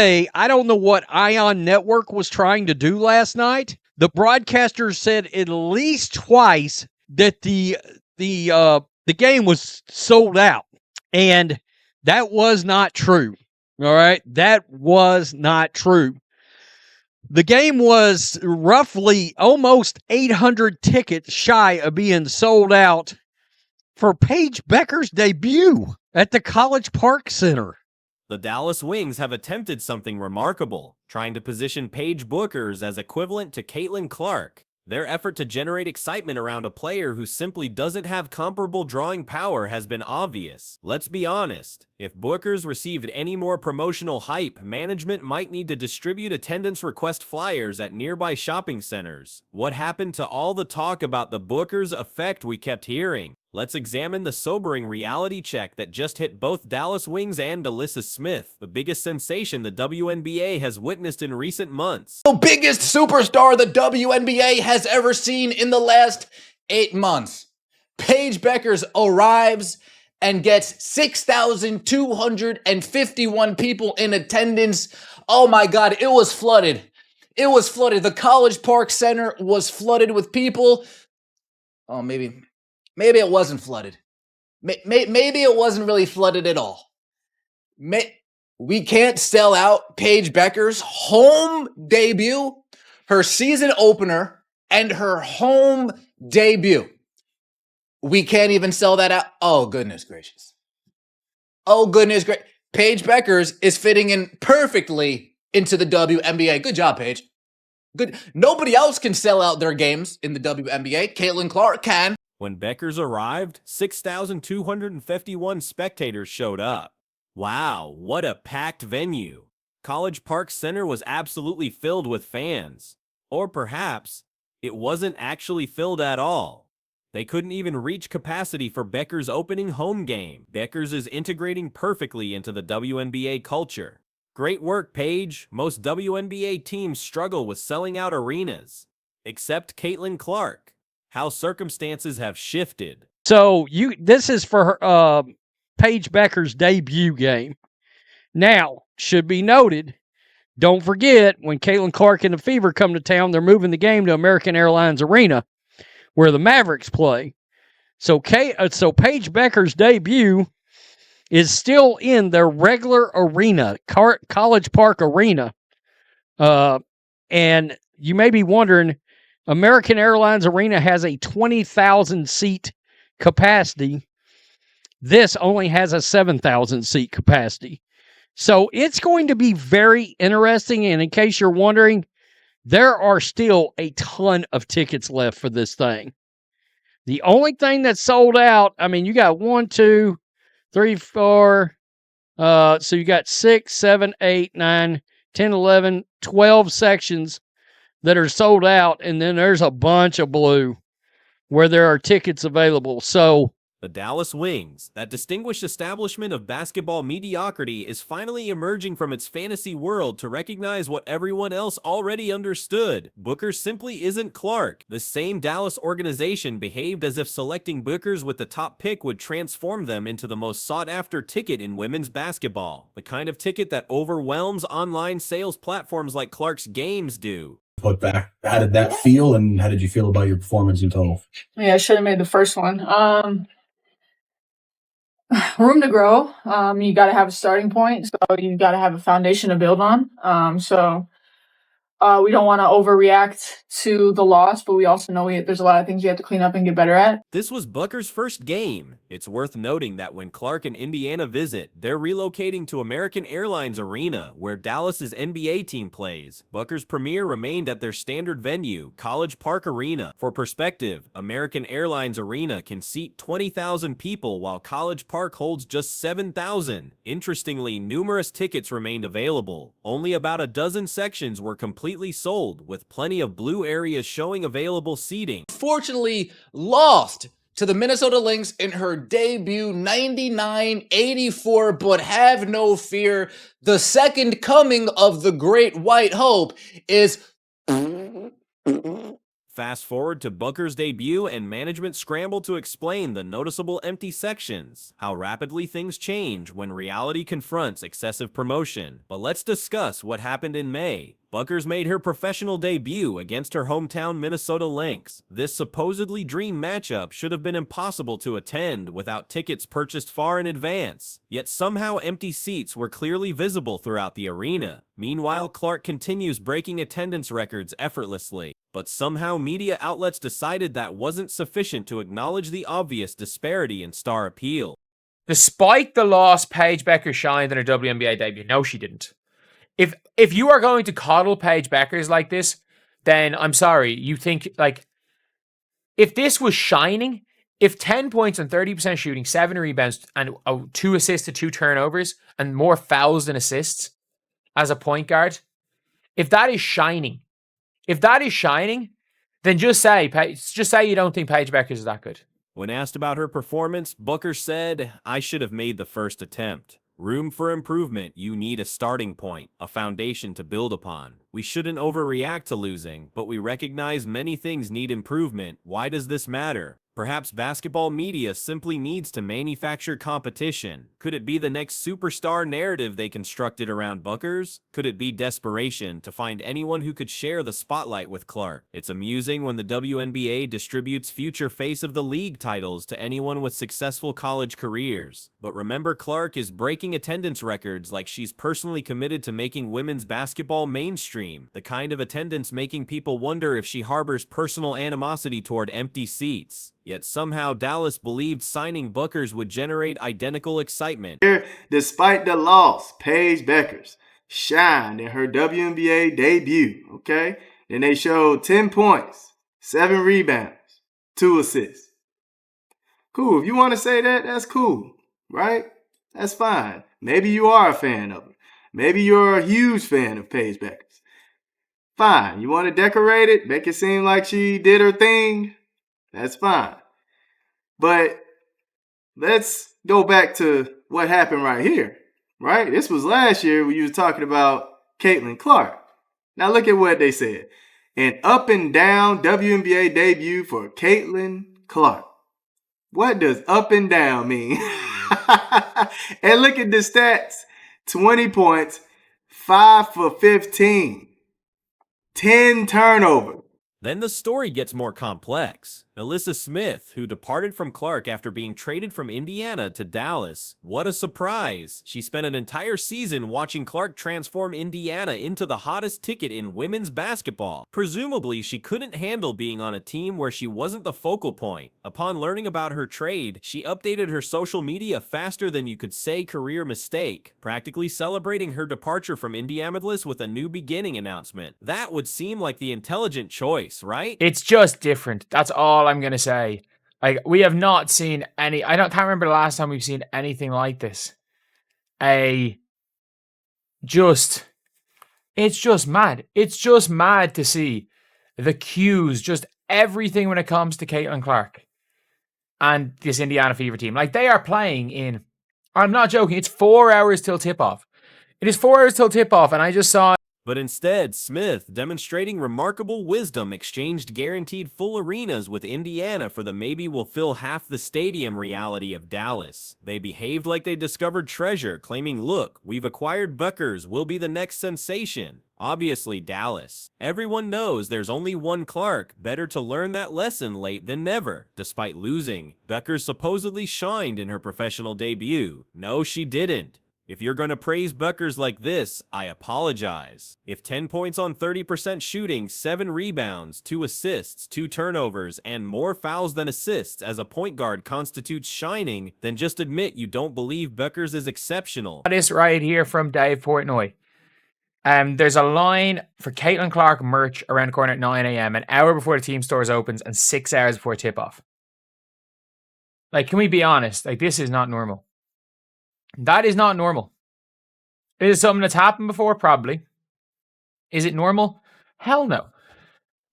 Hey, I don't know what Ion Network was trying to do last night. The broadcasters said at least twice that the game was sold out, and that was not true. All right, that was not true. The game was roughly almost 800 tickets shy of being sold out for Paige Bueckers' debut at the College Park Center. The Dallas Wings have attempted something remarkable, trying to position Paige Bueckers as equivalent to Caitlin Clark. Their effort to generate excitement around a player who simply doesn't have comparable drawing power has been obvious. Let's be honest, if Bueckers received any more promotional hype, management might need to distribute attendance request flyers at nearby shopping centers. What happened to all the talk about the Bueckers effect we kept hearing? Let's examine the sobering reality check that just hit both Dallas Wings and Nalyssa Smith, the biggest sensation the WNBA has witnessed in recent months. The biggest superstar the WNBA has ever seen in the last 8 months. Paige Bueckers arrives and gets 6,251 people in attendance. Oh my God, it was flooded. It was flooded. The College Park Center was flooded with people. Oh, maybe it wasn't flooded. Maybe it wasn't really flooded at all. We can't sell out Paige Bueckers' home debut, her season opener, and her home debut. We can't even sell that out. Oh, goodness gracious. Oh, goodness gracious. Paige Bueckers is fitting in perfectly into the WNBA. Good job, Paige. Good. Nobody else can sell out their games in the WNBA. Caitlin Clark can. When Bueckers arrived, 6,251 spectators showed up. Wow, what a packed venue. College Park Center was absolutely filled with fans. Or perhaps, it wasn't actually filled at all. They couldn't even reach capacity for Bueckers' opening home game. Bueckers is integrating perfectly into the WNBA culture. Great work, Paige. Most WNBA teams struggle with selling out arenas. Except Caitlin Clark. How circumstances have shifted. So this is for Paige Bueckers' debut game. Now, should be noted, don't forget, when Caitlin Clark and the Fever come to town, they're moving the game to American Airlines Arena, where the Mavericks play. So Paige Bueckers' debut is still in their regular arena, College Park Arena. And you may be wondering, American Airlines Arena has a 20,000 seat capacity. This only has a 7,000 seat capacity. So it's going to be very interesting. And in case you're wondering, there are still a ton of tickets left for this thing. The only thing that's sold out, I mean, you got 1, 2, 3, 4. So you got 6, 7, 8, 9, 10, 11, 12 sections that are sold out, and then there's a bunch of blue where there are tickets available. So the Dallas Wings, that distinguished establishment of basketball mediocrity, is finally emerging from its fantasy world to recognize what everyone else already understood. Bueckers simply isn't Clark. The same Dallas organization behaved as if selecting Bueckers with the top pick would transform them into the most sought-after ticket in women's basketball. The kind of ticket that overwhelms online sales platforms like Clark's Games do. Put back. How did that feel, and how did you feel about your performance in total? Yeah, I should have made the first one. Room to grow. You got to have a starting point, so you got to have a foundation to build on. We don't want to overreact to the loss, but we also know there's a lot of things we have to clean up and get better at. This was Bueckers' first game. It's worth noting that when Clark and Indiana visit, they're relocating to American Airlines Arena, where Dallas's NBA team plays. Bueckers' premiere remained at their standard venue, College Park Arena. For perspective, American Airlines Arena can seat 20,000 people, while College Park holds just 7,000. Interestingly, numerous tickets remained available. Only about a dozen sections were completely sold, with plenty of blue areas showing available seating. Fortunately, lost to the Minnesota Lynx in her debut 99-84, but have no fear. The second coming of the Great White Hope is Fast forward to Bueckers' debut and management scramble to explain the noticeable empty sections, how rapidly things change when reality confronts excessive promotion. But let's discuss what happened in May. Bueckers made her professional debut against her hometown Minnesota Lynx. This supposedly dream matchup should have been impossible to attend without tickets purchased far in advance, yet somehow empty seats were clearly visible throughout the arena. Meanwhile, Clark continues breaking attendance records effortlessly, but somehow media outlets decided that wasn't sufficient to acknowledge the obvious disparity in star appeal. Despite the loss, Paige Bueckers shined in her WNBA debut. No, she didn't. If you are going to coddle Paige Bueckers like this, then I'm sorry. You think, like, if this was shining, if 10 points and 30% shooting, 7 rebounds, and 2 assists to 2 turnovers, and more fouls than assists as a point guard, if that is shining, then just say you don't think Paige Bueckers is that good. When asked about her performance, Bueckers said, "I should have made the first attempt. Room for improvement. You need a starting point, a foundation to build upon. We shouldn't overreact to losing, but we recognize many things need improvement. Why does this matter? Perhaps basketball media simply needs to manufacture competition. Could it be the next superstar narrative they constructed around Bueckers? Could it be desperation to find anyone who could share the spotlight with Clark? It's amusing when the WNBA distributes future face of the league titles to anyone with successful college careers. But remember, Clark is breaking attendance records like she's personally committed to making women's basketball mainstream, the kind of attendance making people wonder if she harbors personal animosity toward empty seats. Yet somehow Dallas believed signing Bueckers would generate identical excitement. Despite the loss, Paige Bueckers shined in her WNBA debut, okay? Then they showed 10 points, 7 rebounds, 2 assists. Cool, if you want to say that, that's cool, right? That's fine. Maybe you are a fan of her. Maybe you're a huge fan of Paige Bueckers. Fine, you want to decorate it, make it seem like she did her thing? That's fine. But let's go back to what happened right here, right? This was last year when you was talking about Caitlin Clark. Now look at what they said. An up and down WNBA debut for Caitlin Clark. What does up and down mean? And look at the stats. 20 points, 5 for 15, 10 turnovers. Then the story gets more complex. Nalyssa Smith, who departed from Clark after being traded from Indiana to Dallas. What a surprise! She spent an entire season watching Clark transform Indiana into the hottest ticket in women's basketball. Presumably, she couldn't handle being on a team where she wasn't the focal point. Upon learning about her trade, she updated her social media faster than you could say career mistake, practically celebrating her departure from Indianapolis with a new beginning announcement. That would seem like the intelligent choice, right? It's just different. That's all I'm going to say. Like, we have not seen any, can't remember the last time we've seen anything like this. It's just mad. It's just mad to see the cues, just everything when it comes to Caitlin Clark and this Indiana Fever team. Like, they are playing in, I'm not joking, it's 4 hours till tip-off. It is 4 hours till tip-off, and I just saw. But instead, Smith, demonstrating remarkable wisdom, exchanged guaranteed full arenas with Indiana for the maybe will fill half the stadium reality of Dallas. They behaved like they discovered treasure, claiming, "Look, we've acquired Bueckers, we'll be the next sensation." Obviously, Dallas. Everyone knows there's only one Clark. Better to learn that lesson late than never. Despite losing, Bueckers supposedly shined in her professional debut. No, she didn't. If you're going to praise Bueckers like this, I apologize. If 10 points on 30% shooting, 7 rebounds, 2 assists, 2 turnovers, and more fouls than assists as a point guard constitutes shining, then just admit you don't believe Bueckers is exceptional. This right here from Dave Portnoy. There's a line for Caitlin Clark merch around the corner at 9 a.m., an hour before the team stores opens and 6 hours before tip-off. Like, can we be honest? Like, this is not normal. That is not normal. Is it something that's happened before? Probably. Is it normal? Hell no.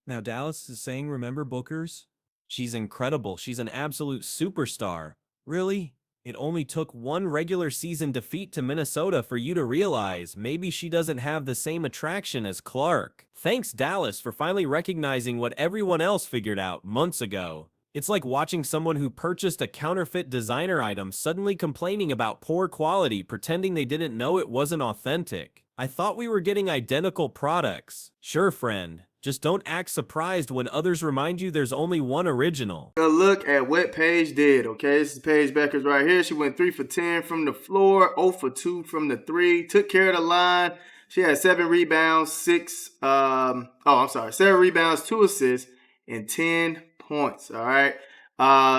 Now Dallas is saying, remember Bueckers? She's incredible. She's an absolute superstar. Really? It only took one regular season defeat to Minnesota for you to realize maybe she doesn't have the same attraction as Clark. Thanks, Dallas, for finally recognizing what everyone else figured out months ago. It's like watching someone who purchased a counterfeit designer item suddenly complaining about poor quality, pretending they didn't know it wasn't authentic. I thought we were getting identical products. Sure, friend. Just don't act surprised when others remind you there's only one original. A look at what Paige did, okay? This is Paige Bueckers right here. She went 3 for 10 from the floor, 0 for 2 from the 3, took care of the line. She had 7 rebounds, 7 rebounds, 2 assists, and 10 points, all right?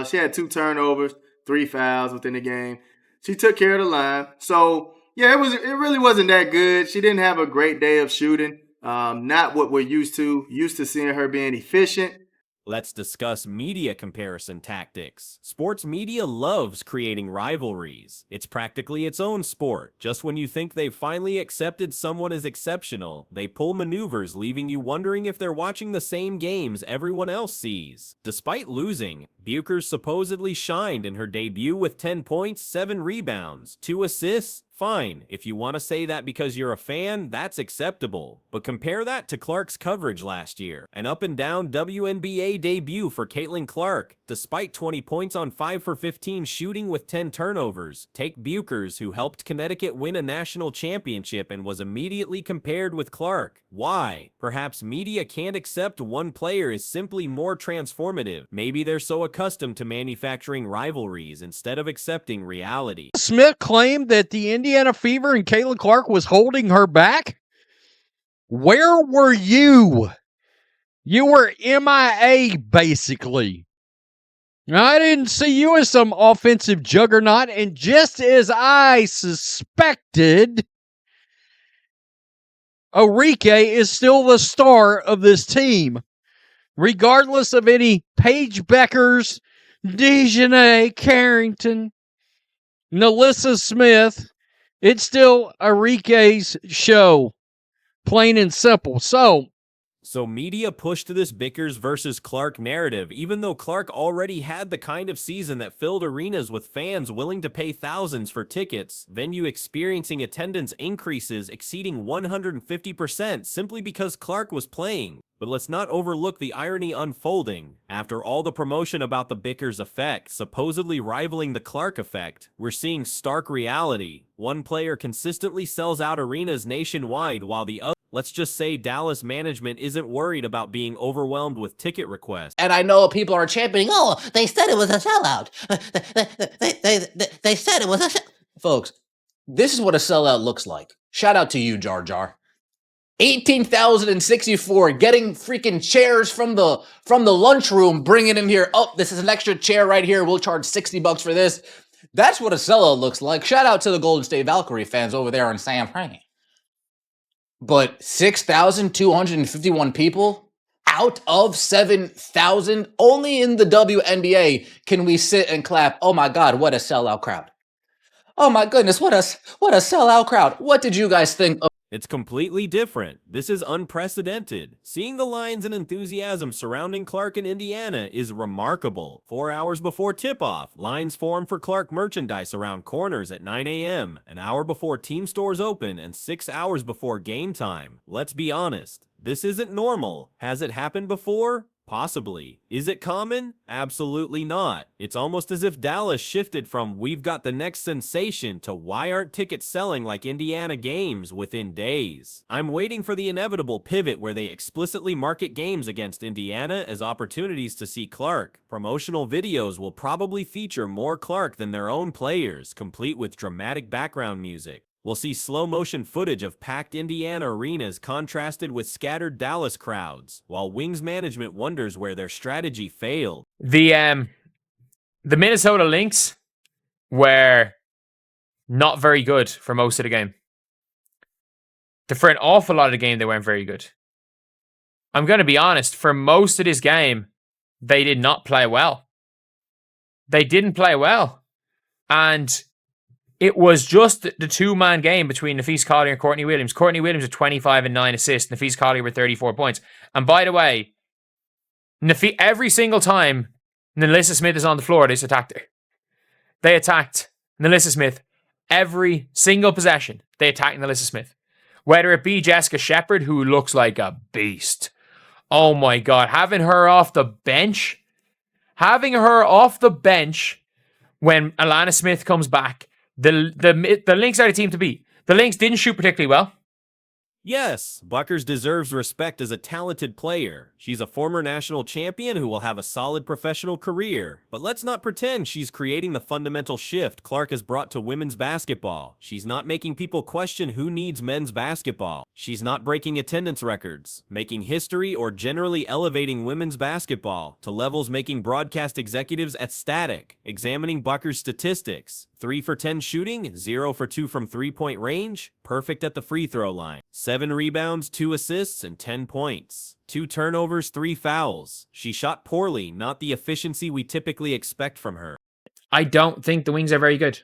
She had 2 turnovers, 3 fouls within the game. She took care of the line. So, yeah, it really wasn't that good. She didn't have a great day of shooting. Not what we're used to seeing her being efficient. Let's discuss media comparison tactics. Sports media loves creating rivalries. It's practically its own sport. Just when you think they've finally accepted someone as exceptional, they pull maneuvers leaving you wondering if they're watching the same games everyone else sees. Despite losing, Bueckers supposedly shined in her debut with 10 points, 7 rebounds, 2 assists. Fine, if you want to say that because you're a fan, that's acceptable. But compare that to Clark's coverage last year. An up-and-down WNBA debut for Caitlin Clark. Despite 20 points on 5 for 15 shooting with 10 turnovers. Take Bueckers, who helped Connecticut win a national championship and was immediately compared with Clark. Why? Perhaps media can't accept one player is simply more transformative. Maybe they're so accustomed to manufacturing rivalries instead of accepting reality. Smith claimed that the Indiana Fever and Caitlin Clark was holding her back. Where were you? You were MIA, basically. I didn't see you as some offensive juggernaut, and just as I suspected, Arike is still the star of this team. Regardless of any Paige Bueckers, Dejanay Carrington, Nalyssa Smith, it's still Arike's show, plain and simple. So media pushed this Bueckers versus Clark narrative, even though Clark already had the kind of season that filled arenas with fans willing to pay thousands for tickets, venue experiencing attendance increases exceeding 150% simply because Clark was playing. But let's not overlook the irony unfolding. After all the promotion about the Bueckers effect, supposedly rivaling the Clark effect, we're seeing stark reality. One player consistently sells out arenas nationwide while the other, let's just say Dallas management isn't worried about being overwhelmed with ticket requests. And I know people are championing, oh, they said it was a sellout. They said it was a Folks, this is what a sellout looks like. Shout out to you, Jar Jar. 18,064, getting freaking chairs from the lunchroom, bringing them here. Oh, this is an extra chair right here. We'll charge $60 for this. That's what a sellout looks like. Shout out to the Golden State Valkyrie fans over there in San Fran. But 6,251 people out of 7,000, only in the WNBA can we sit and clap. Oh my God, what a sellout crowd. Oh my goodness, what a sellout crowd. What did you guys think of? It's completely different. This is unprecedented. Seeing the lines and enthusiasm surrounding Clark in Indiana is remarkable. 4 hours before tip-off, lines form for Clark merchandise around corners at 9 a.m., an hour before team stores open, and 6 hours before game time. Let's be honest, this isn't normal. Has it happened before? Possibly. Is it common? Absolutely not. It's almost as if Dallas shifted from "we've got the next sensation" to "why aren't tickets selling like Indiana games" within days. I'm waiting for the inevitable pivot where they explicitly market games against Indiana as opportunities to see Clark. Promotional videos will probably feature more Clark than their own players, complete with dramatic background music. We'll see slow-motion footage of packed Indiana arenas contrasted with scattered Dallas crowds, while Wings management wonders where their strategy failed. The Minnesota Lynx were not very good for most of the game. For an awful lot of the game, they weren't very good. I'm going to be honest, for most of this game, they did not play well. They didn't play well. And it was just the two-man game between Nafees Collier and Courtney Williams. Courtney Williams with 25 and 9 assists. Nafees Collier with 34 points. And by the way, every single time Nalyssa Smith is on the floor, they attacked her. They attacked Nalyssa Smith, every single possession, they attack Nalyssa Smith. Whether it be Jessica Shepard, who looks like a beast. Oh my God, having her off the bench when Alana Smith comes back, the Lynx are the team to beat. The Lynx didn't shoot particularly well. Yes, Bueckers deserves respect as a talented player. She's a former national champion who will have a solid professional career. But let's not pretend she's creating the fundamental shift Clark has brought to women's basketball. She's not making people question who needs men's basketball. She's not breaking attendance records, making history, or generally elevating women's basketball to levels making broadcast executives ecstatic. Examining Bueckers' statistics: 3 for 10 shooting, 0 for 2 from three-point range, perfect at the free throw line. 7 rebounds, 2 assists, and 10 points. 2 turnovers, 3 fouls. She shot poorly, not the efficiency we typically expect from her. I don't think the Wings are very good.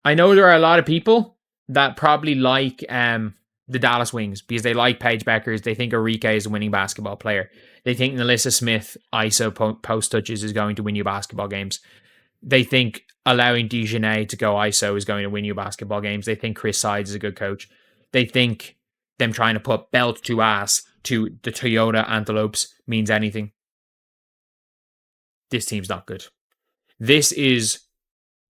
I know there are a lot of people that probably like the Dallas Wings because they like Paige Bueckers. They think Arike is a winning basketball player. They think Nalyssa Smith ISO post touches is going to win you basketball games. They think allowing Dejanay to go ISO is going to win you basketball games. They think Chris Sides is a good coach. They think them trying to put belt to ass to the Toyota Antelopes means anything. This team's not good. This is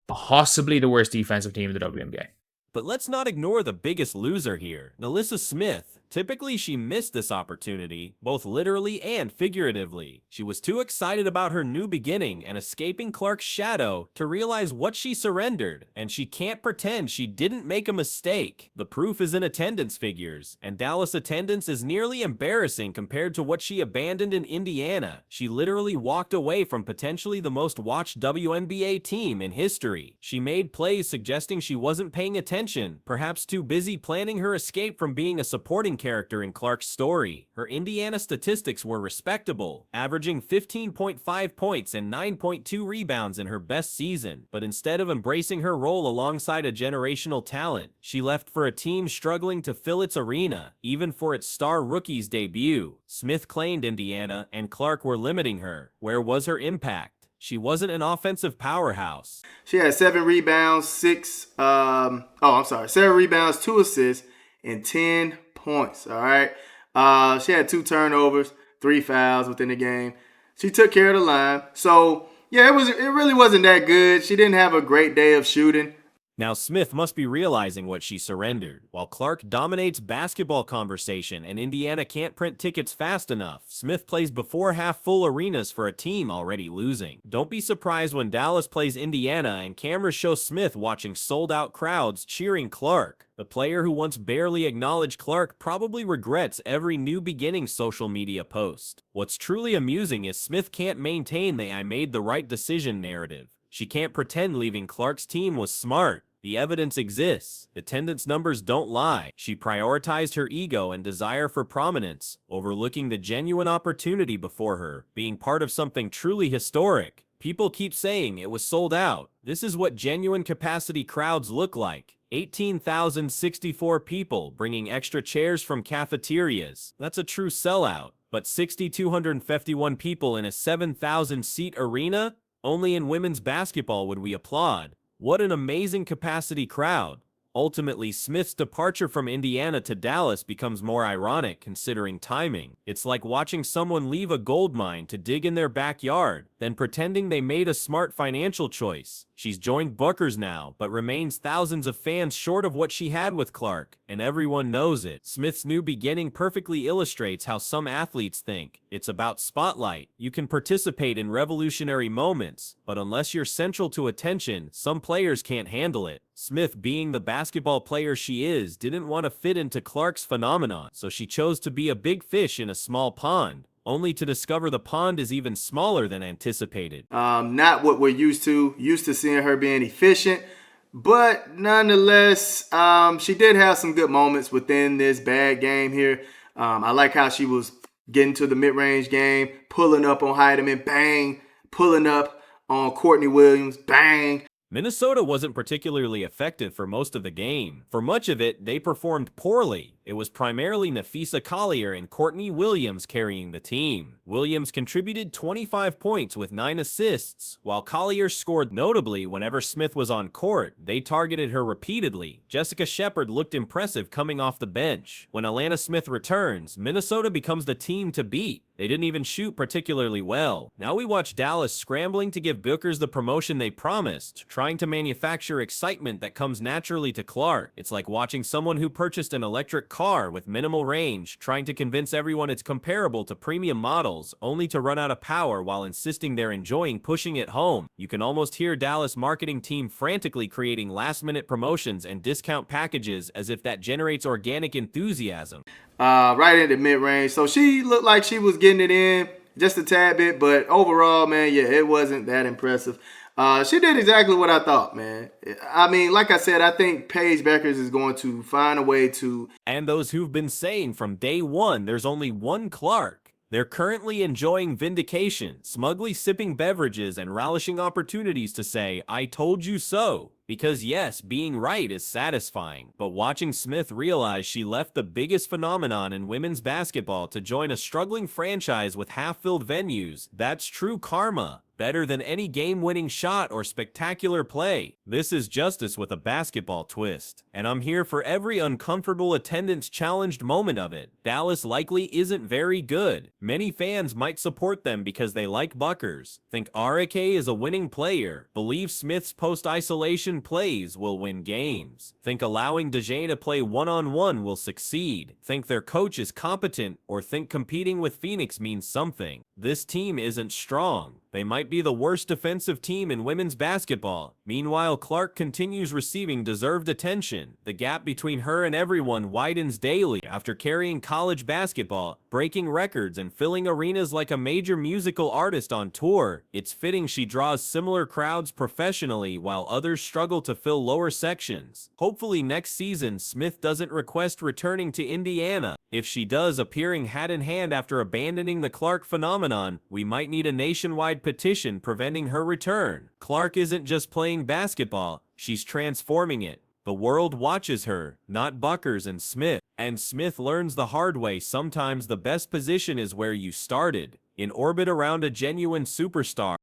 possibly the worst defensive team in the WNBA. But let's not ignore the biggest loser here, Nalyssa Smith. Typically, she missed this opportunity, both literally and figuratively. She was too excited about her new beginning and escaping Clark's shadow to realize what she surrendered, and she can't pretend she didn't make a mistake. The proof is in attendance figures, and Dallas attendance is nearly embarrassing compared to what she abandoned in Indiana. She literally walked away from potentially the most watched WNBA team in history. She made plays suggesting she wasn't paying attention, perhaps too busy planning her escape from being a supporting character in Clark's story. Her Indiana statistics were respectable, averaging 15.5 points and 9.2 rebounds in her best season. But instead of embracing her role alongside a generational talent, she left for a team struggling to fill its arena, even for its star rookie's debut. Smith claimed Indiana and Clark were limiting her. Where was her impact? She wasn't an offensive powerhouse. She had 7 rebounds, 7 rebounds, 2 assists, and 10 points. All right. She had 2 turnovers, 3 fouls within the game. She took care of the line. So yeah, it really wasn't that good. She didn't have a great day of shooting. Now Smith must be realizing what she surrendered. While Clark dominates basketball conversation and Indiana can't print tickets fast enough, Smith plays before half-full arenas for a team already losing. Don't be surprised when Dallas plays Indiana and cameras show Smith watching sold-out crowds cheering Clark. The player who once barely acknowledged Clark probably regrets every new beginning social media post. What's truly amusing is Smith can't maintain the "I made the right decision" narrative. She can't pretend leaving Clark's team was smart. The evidence exists. Attendance numbers don't lie. She prioritized her ego and desire for prominence, overlooking the genuine opportunity before her, being part of something truly historic. People keep saying it was sold out. This is what genuine capacity crowds look like. 18,064 people bringing extra chairs from cafeterias. That's a true sellout. But 6,251 people in a 7,000-seat arena? Only in women's basketball would we applaud. What an amazing capacity crowd. Ultimately, Smith's departure from Indiana to Dallas becomes more ironic considering timing. It's like watching someone leave a gold mine to dig in their backyard, then pretending they made a smart financial choice. She's joined Bueckers now, but remains thousands of fans short of what she had with Clark, and everyone knows it. Smith's new beginning perfectly illustrates how some athletes think. It's about spotlight. You can participate in revolutionary moments, but unless you're central to attention, some players can't handle it. Smith, being the basketball player she is, didn't want to fit into Clark's phenomenon, so she chose to be a big fish in a small pond, only to discover the pond is even smaller than anticipated. Not what we're used to seeing her being efficient, but nonetheless, she did have some good moments within this bad game here. I like how she was getting to the mid-range game, pulling up on Heidemann, bang, pulling up on Courtney Williams, bang. Minnesota wasn't particularly effective for most of the game. For much of it, they performed poorly. It was primarily Nafisa Collier and Courtney Williams carrying the team. Williams contributed 25 points with 9 assists, while Collier scored notably whenever Smith was on court. They targeted her repeatedly. Jessica Shepard looked impressive coming off the bench. When Alana Smith returns, Minnesota becomes the team to beat. They didn't even shoot particularly well. Now we watch Dallas scrambling to give Bueckers the promotion they promised, trying to manufacture excitement that comes naturally to Clark. It's like watching someone who purchased an electric car with minimal range, trying to convince everyone it's comparable to premium models, only to run out of power while insisting they're enjoying pushing it home. You can almost hear Dallas marketing team frantically creating last-minute promotions and discount packages as if that generates organic enthusiasm. Right in the mid-range. So she looked like she was getting it in just a tad bit, but overall, man, yeah, it wasn't that impressive. She did exactly what I thought, man. I mean, like I said, I think Paige Bueckers is going to find a way to... And those who've been saying from day one there's only one Clark. They're currently enjoying vindication, smugly sipping beverages and relishing opportunities to say, "I told you so." Because yes, being right is satisfying, but watching Smith realize she left the biggest phenomenon in women's basketball to join a struggling franchise with half-filled venues, that's true karma. Better than any game-winning shot or spectacular play. This is justice with a basketball twist. And I'm here for every uncomfortable attendance-challenged moment of it. Dallas likely isn't very good. Many fans might support them because they like Bueckers. Think Arike is a winning player. Believe Smith's post-isolation plays will win games. Think allowing DeJay to play one-on-one will succeed. Think their coach is competent, or think competing with Phoenix means something. This team isn't strong. They might be the worst defensive team in women's basketball. Meanwhile, Clark continues receiving deserved attention. The gap between her and everyone widens daily after carrying college basketball, breaking records, and filling arenas like a major musical artist on tour. It's fitting she draws similar crowds professionally while others struggle to fill lower sections. Hopefully next season, Smith doesn't request returning to Indiana. If she does, appearing hat in hand after abandoning the Clark phenomenon, we might need a nationwide petition preventing her return. Clark isn't just playing basketball, she's transforming it. The world watches her, not Bueckers and Smith. And Smith learns the hard way sometimes the best position is where you started, in orbit around a genuine superstar.